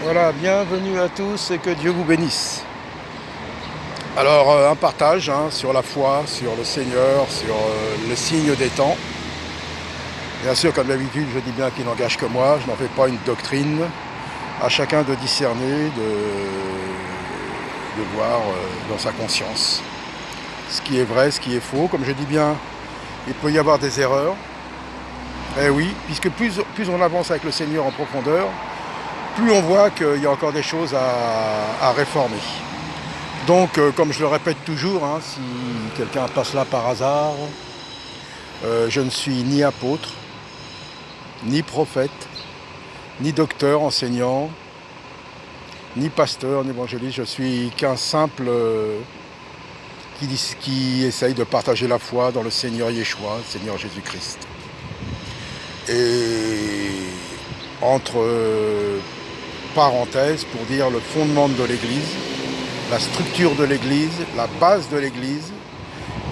Voilà, bienvenue à tous et que Dieu vous bénisse. Alors, un partage sur la foi, sur le Seigneur, sur le signe des temps. Bien sûr, comme d'habitude, je dis bien qu'il n'engage que moi, je n'en fais pas une doctrine. À chacun de discerner, de voir dans sa conscience ce qui est vrai, ce qui est faux. Comme je dis bien, il peut y avoir des erreurs. Eh oui, puisque plus on avance avec le Seigneur en profondeur, plus on voit qu'il y a encore des choses à réformer. Donc, comme je le répète toujours, si quelqu'un passe là par hasard, je ne suis ni apôtre, ni prophète, ni docteur, enseignant, ni pasteur, ni évangéliste. Je suis qu'un simple qui essaye de partager la foi dans le Seigneur Yeshua, le Seigneur Jésus-Christ. Et entre parenthèses, pour dire le fondement de l'Église, la structure de l'Église, la base de l'Église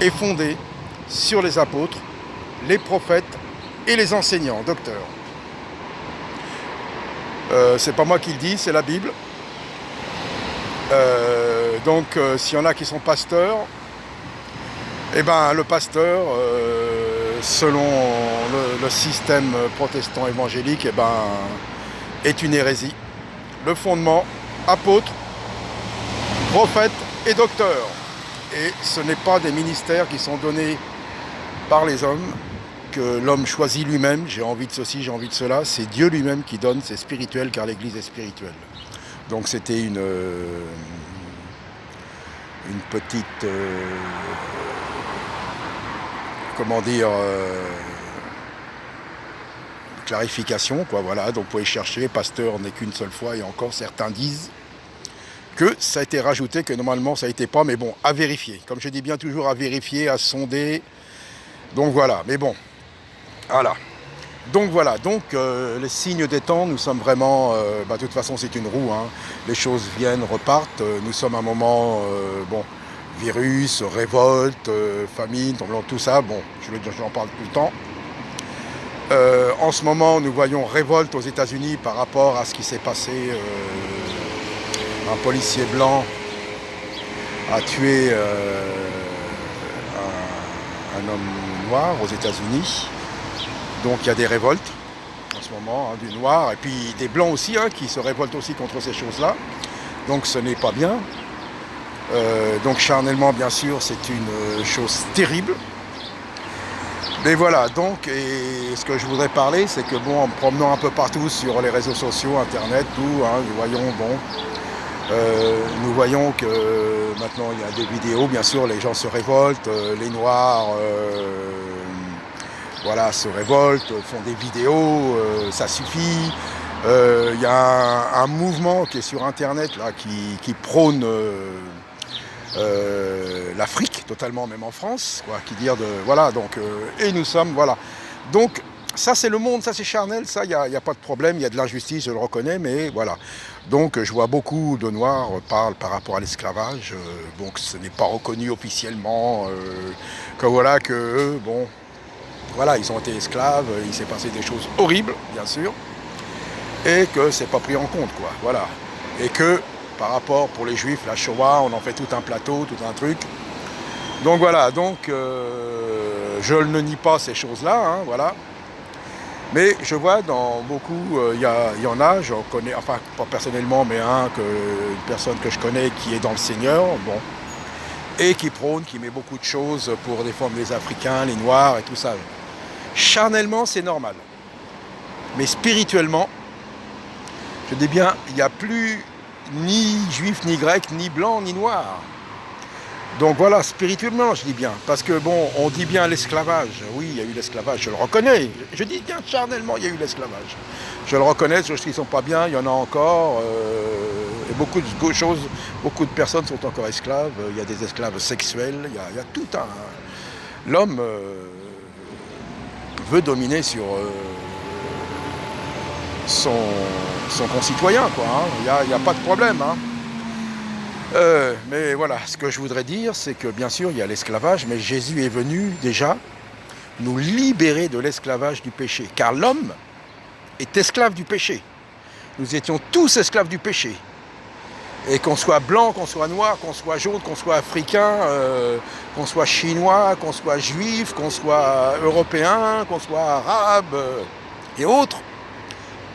est fondée sur les apôtres, les prophètes et les enseignants, docteurs. C'est pas moi qui le dis, c'est la Bible. Donc s'il y en a qui sont pasteurs, eh ben le pasteur, selon le système protestant évangélique, eh ben, est une hérésie. Le fondement, apôtre, prophète et docteur. Et ce n'est pas des ministères qui sont donnés par les hommes, que l'homme choisit lui-même, j'ai envie de ceci, j'ai envie de cela, c'est Dieu lui-même qui donne, c'est spirituel car l'Église est spirituelle. Donc c'était une petite, clarification, quoi, voilà. Donc vous pouvez chercher, pasteur n'est qu'une seule fois, et encore certains disent que ça a été rajouté, que normalement ça n'était pas, mais bon, à vérifier. Comme je dis bien toujours, à vérifier, à sonder. Donc voilà, mais bon, voilà. Donc voilà, les signes des temps, nous sommes vraiment, de toute façon c'est une roue, les choses viennent, repartent, nous sommes à un moment, virus, révolte, famine, tout ça, bon, j'en parle tout le temps. En ce moment, nous voyons révolte aux États-Unis par rapport à ce qui s'est passé. Un policier blanc a tué un homme noir aux États-Unis. Donc il y a des révoltes en ce moment, du noir, et puis des blancs aussi, qui se révoltent aussi contre ces choses-là. Donc ce n'est pas bien. Donc charnellement, bien sûr, c'est une chose terrible. Mais voilà, donc, et ce que je voudrais parler, c'est que bon, en me promenant un peu partout sur les réseaux sociaux, internet, tout, nous voyons que maintenant il y a des vidéos, bien sûr, les gens se révoltent, les noirs se révoltent, font des vidéos, ça suffit. Il y a un mouvement qui est sur internet là, qui prône l'Afrique, totalement, même en France, quoi, qui dire de voilà, donc et nous sommes voilà. Donc ça c'est le monde, ça c'est charnel, ça il n'y a pas de problème, il y a de l'injustice, je le reconnais, mais voilà. Donc je vois beaucoup de Noirs parlent par rapport à l'esclavage, donc ce n'est pas reconnu officiellement, que voilà que eux, bon, voilà, ils ont été esclaves, il s'est passé des choses horribles, bien sûr, et que c'est pas pris en compte, quoi, voilà. Et que par rapport pour les Juifs, la Shoah, on en fait tout un plateau, tout un truc. Donc voilà, je ne nie pas ces choses-là, voilà. Mais je vois dans beaucoup, il y en a, j'en connais, enfin pas personnellement, mais une personne que je connais qui est dans le Seigneur, bon, et qui prône, qui met beaucoup de choses pour défendre les Africains, les Noirs et tout ça. Charnellement, c'est normal. Mais spirituellement, je dis bien, il n'y a plus ni juif, ni grec, ni blanc, ni noir. Donc voilà, spirituellement, je dis bien. Parce que bon, on dit bien l'esclavage. Oui, il y a eu l'esclavage, je le reconnais. Je dis bien charnellement, il y a eu l'esclavage. Je le reconnais, ceux qui ne sont pas bien, il y en a encore. Et beaucoup de choses, beaucoup de personnes sont encore esclaves. Il y a des esclaves sexuels, il y a tout un... L'homme veut dominer sur son concitoyen, quoi. Il n'y a pas de problème, mais voilà, ce que je voudrais dire, c'est que bien sûr, il y a l'esclavage, mais Jésus est venu déjà nous libérer de l'esclavage du péché. Car l'homme est esclave du péché. nous étions tous esclaves du péché. Et qu'on soit blanc, qu'on soit noir, qu'on soit jaune, qu'on soit africain, qu'on soit chinois, qu'on soit juif, qu'on soit européen, qu'on soit arabe et autres,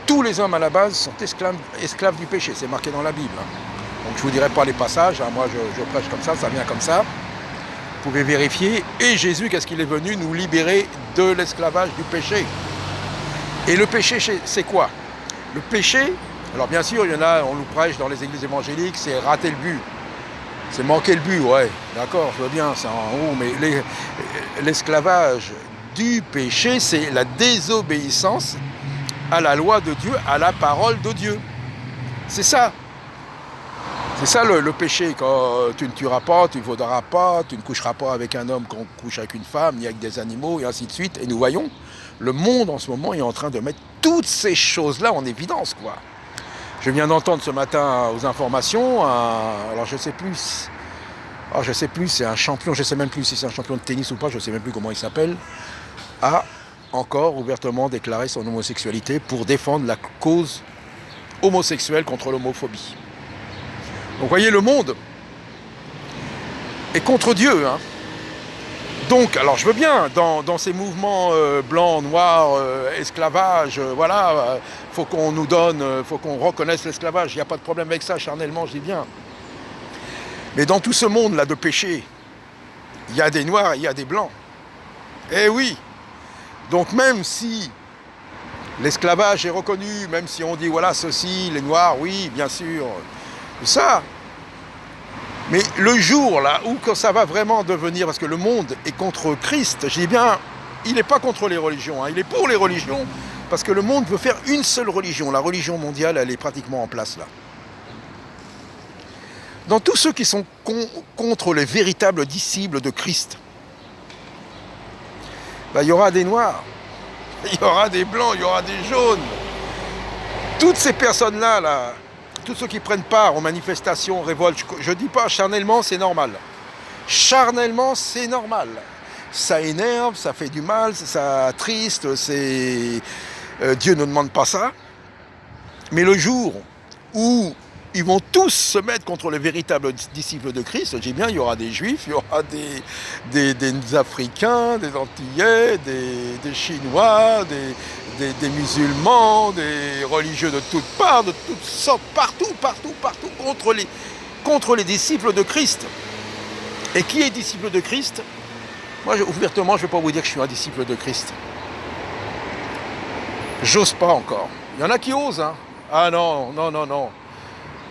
tous les hommes à la base sont esclaves du péché. C'est marqué dans la Bible. Donc je ne vous dirai pas les passages, moi je prêche comme ça vient comme ça. Vous pouvez vérifier. Et Jésus, qu'est-ce qu'il est venu nous libérer de l'esclavage du péché. Et le péché, c'est quoi? Le péché, alors bien sûr, il y en a, on nous prêche dans les églises évangéliques, c'est rater le but. C'est manquer le but, ouais, d'accord, je veux bien, c'est en haut, mais l'esclavage du péché, c'est la désobéissance à la loi de Dieu, à la parole de Dieu. C'est ça. C'est ça le péché, quand tu ne tueras pas, tu ne voleras pas, tu ne coucheras pas avec un homme qu'on couche avec une femme, ni avec des animaux, et ainsi de suite. Et nous voyons, le monde en ce moment est en train de mettre toutes ces choses-là en évidence, quoi. Je viens d'entendre ce matin aux informations, alors je sais plus, c'est un champion, je sais même plus si c'est un champion de tennis ou pas, je sais même plus comment il s'appelle, a encore ouvertement déclaré son homosexualité pour défendre la cause homosexuelle contre l'homophobie. Donc vous voyez, le monde est contre Dieu. Hein. Donc, alors je veux bien, dans ces mouvements blanc, noir, esclavage, voilà, faut qu'on nous donne, faut qu'on reconnaisse l'esclavage, il n'y a pas de problème avec ça, charnellement, je dis bien. Mais dans tout ce monde-là de péché, il y a des noirs et il y a des blancs. Eh oui. Donc même si l'esclavage est reconnu, même si on dit, voilà, ceci, les noirs, oui, bien sûr, ça. Mais le jour là où quand ça va vraiment devenir, parce que le monde est contre Christ, je dis bien, il n'est pas contre les religions, hein, il est pour les religions, parce que le monde veut faire une seule religion. La religion mondiale, elle est pratiquement en place là. Dans tous ceux qui sont contre les véritables disciples de Christ, ben, il y aura des noirs, il y aura des blancs, il y aura des jaunes. Toutes ces personnes-là, là, tous ceux qui prennent part aux manifestations, aux révoltes, je ne dis pas charnellement, c'est normal. Charnellement, c'est normal. Ça énerve, ça fait du mal, ça attriste, Dieu ne demande pas ça. Mais le jour où ils vont tous se mettre contre les véritables disciples de Christ, je dis bien, il y aura des juifs, il y aura des Africains, des Antillais, des Chinois, des musulmans, des religieux de toutes parts, de toutes sortes, partout, contre les disciples de Christ. Et qui est disciple de Christ? Moi, ouvertement, je ne vais pas vous dire que je suis un disciple de Christ. J'ose pas encore. Il y en a qui osent, hein. Ah non.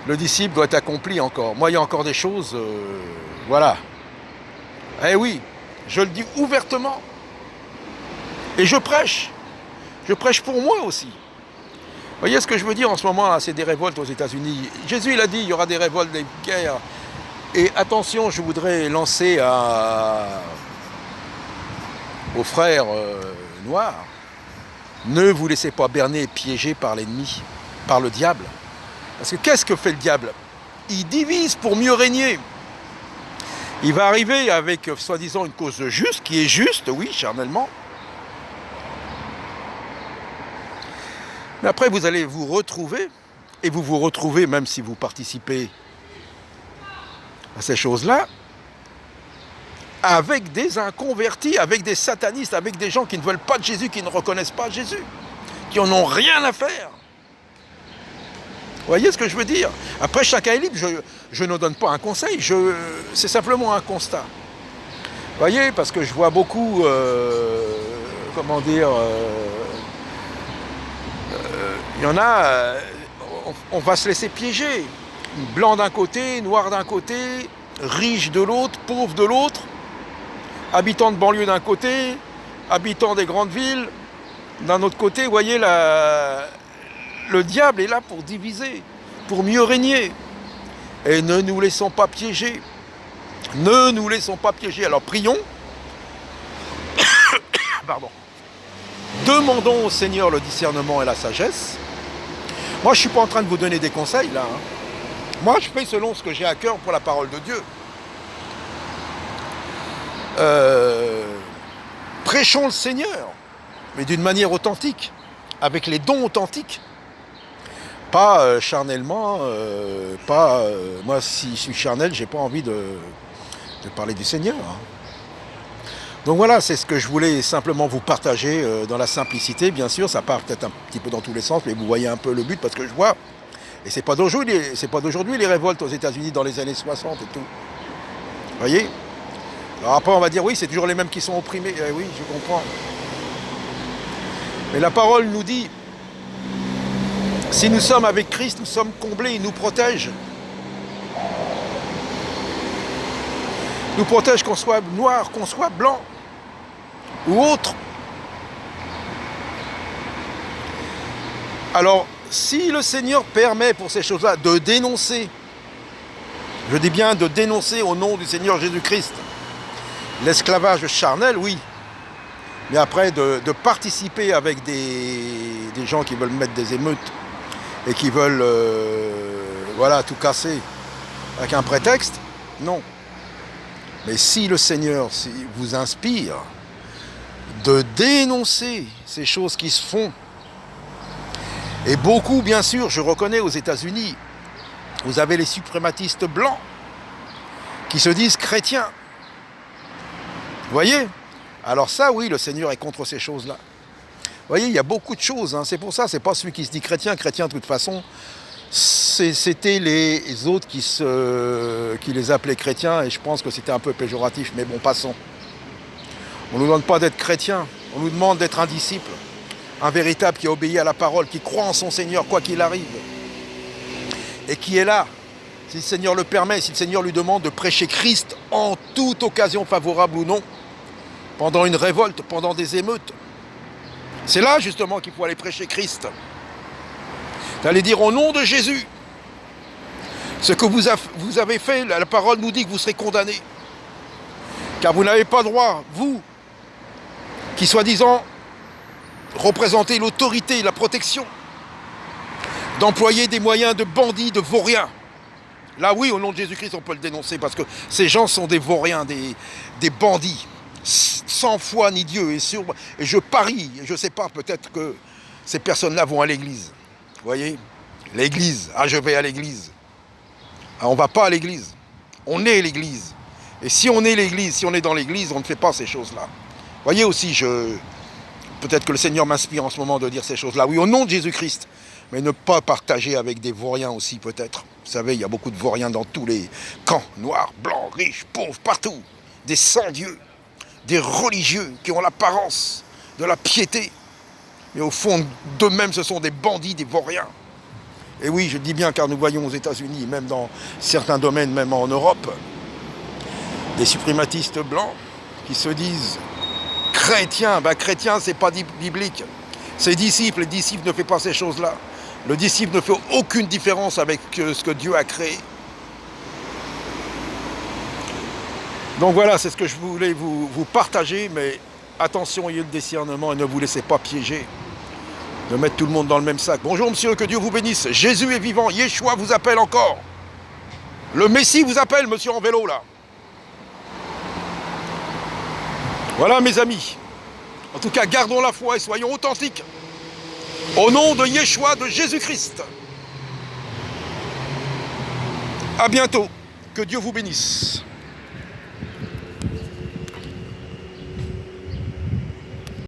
Le disciple doit être accompli encore. Moi, il y a encore des choses, voilà. Eh oui, je le dis ouvertement. Et je prêche. Je prêche pour moi aussi. Vous voyez ce que je veux dire en ce moment, là, c'est des révoltes aux États-Unis. Jésus, il a dit, il y aura des révoltes, des guerres. Et attention, je voudrais lancer aux frères noirs, ne vous laissez pas berner et piéger par l'ennemi, par le diable. Parce que qu'est-ce que fait le diable? Il divise pour mieux régner. Il va arriver avec, soi-disant, une cause juste, qui est juste, oui, charnellement. Mais après, vous allez vous retrouver, et vous vous retrouvez, même si vous participez à ces choses-là, avec des inconvertis, avec des satanistes, avec des gens qui ne veulent pas de Jésus, qui ne reconnaissent pas Jésus, qui en ont rien à faire. Vous voyez ce que je veux dire? Après, chacun est libre, je ne donne pas un conseil, c'est simplement un constat. Vous voyez, parce que je vois beaucoup, il y en a, on va se laisser piéger. Blanc d'un côté, noir d'un côté, riche de l'autre, pauvre de l'autre, habitants de banlieue d'un côté, habitants des grandes villes d'un autre côté. Vous voyez, le diable est là pour diviser, pour mieux régner. Et ne nous laissons pas piéger. Ne nous laissons pas piéger. Alors prions. Pardon. Demandons au Seigneur le discernement et la sagesse. Moi, je ne suis pas en train de vous donner des conseils, là. Hein. Moi, je fais selon ce que j'ai à cœur pour la parole de Dieu. Prêchons le Seigneur, mais d'une manière authentique, avec les dons authentiques. pas charnellement, moi si je suis charnel, j'ai pas envie de parler du Seigneur. Hein. Donc voilà, c'est ce que je voulais simplement vous partager dans la simplicité. Bien sûr, ça part peut-être un petit peu dans tous les sens, mais vous voyez un peu le but parce que je vois. Et c'est pas d'aujourd'hui les révoltes aux États-Unis dans les années 60 et tout. Vous voyez? Alors après, on va dire oui, c'est toujours les mêmes qui sont opprimés. Eh oui, je comprends. Mais la parole nous dit, si nous sommes avec Christ, nous sommes comblés, il nous protège. Il nous protège qu'on soit noir, qu'on soit blanc ou autre. Alors, si le Seigneur permet pour ces choses-là de dénoncer, je dis bien de dénoncer au nom du Seigneur Jésus-Christ, l'esclavage charnel, oui. Mais après, de participer avec des gens qui veulent mettre des émeutes et qui veulent voilà, tout casser avec un prétexte, non. Mais si le Seigneur vous inspire de dénoncer ces choses qui se font, et beaucoup, bien sûr, je reconnais aux États-Unis, vous avez les suprématistes blancs qui se disent chrétiens. Vous voyez? Alors ça, oui, le Seigneur est contre ces choses-là. Vous voyez, il y a beaucoup de choses. Hein. C'est pour ça, c'est pas celui qui se dit chrétien. Chrétien, de toute façon, c'était les autres qui les appelaient chrétiens. Et je pense que c'était un peu péjoratif. Mais bon, passons. On ne nous demande pas d'être chrétien. On nous demande d'être un disciple. Un véritable qui obéit à la parole, qui croit en son Seigneur, quoi qu'il arrive. Et qui est là, si le Seigneur le permet, si le Seigneur lui demande de prêcher Christ en toute occasion favorable ou non, pendant une révolte, pendant des émeutes. C'est là justement qu'il faut aller prêcher Christ. D'aller dire au nom de Jésus, ce que vous avez fait, la parole nous dit que vous serez condamnés. Car vous n'avez pas droit, vous, qui soi-disant représentez l'autorité, la protection, d'employer des moyens de bandits, de vauriens. Là oui, au nom de Jésus-Christ, on peut le dénoncer parce que ces gens sont des vauriens, des bandits. Sans foi ni Dieu. Et je parie, je ne sais pas, peut-être que ces personnes-là vont à l'église. Vous voyez? L'église. Ah, je vais à l'église. Ah, on ne va pas à l'église. On est l'église. Et si on est l'église, si on est dans l'église, on ne fait pas ces choses-là. Vous voyez aussi, peut-être que le Seigneur m'inspire en ce moment de dire ces choses-là. Oui, au nom de Jésus-Christ. Mais ne pas partager avec des vauriens aussi, peut-être. Vous savez, il y a beaucoup de vauriens dans tous les camps. Noirs, blancs, riches, pauvres, partout. Des sans-dieux. Des religieux qui ont l'apparence de la piété, mais au fond d'eux-mêmes, ce sont des bandits, des vauriens. Et oui, je dis bien, car nous voyons aux États-Unis, même dans certains domaines, même en Europe, des suprématistes blancs qui se disent chrétiens. Ben, chrétien, c'est pas biblique. C'est disciple. Le disciple ne fait pas ces choses-là. Le disciple ne fait aucune différence avec ce que Dieu a créé. Donc voilà, c'est ce que je voulais vous partager, mais attention, ayez le discernement et ne vous laissez pas piéger, de mettre tout le monde dans le même sac. Bonjour monsieur, que Dieu vous bénisse. Jésus est vivant, Yeshua vous appelle encore. Le Messie vous appelle, monsieur en vélo là. Voilà mes amis. En tout cas, gardons la foi et soyons authentiques. Au nom de Yeshua, de Jésus-Christ. À bientôt. Que Dieu vous bénisse.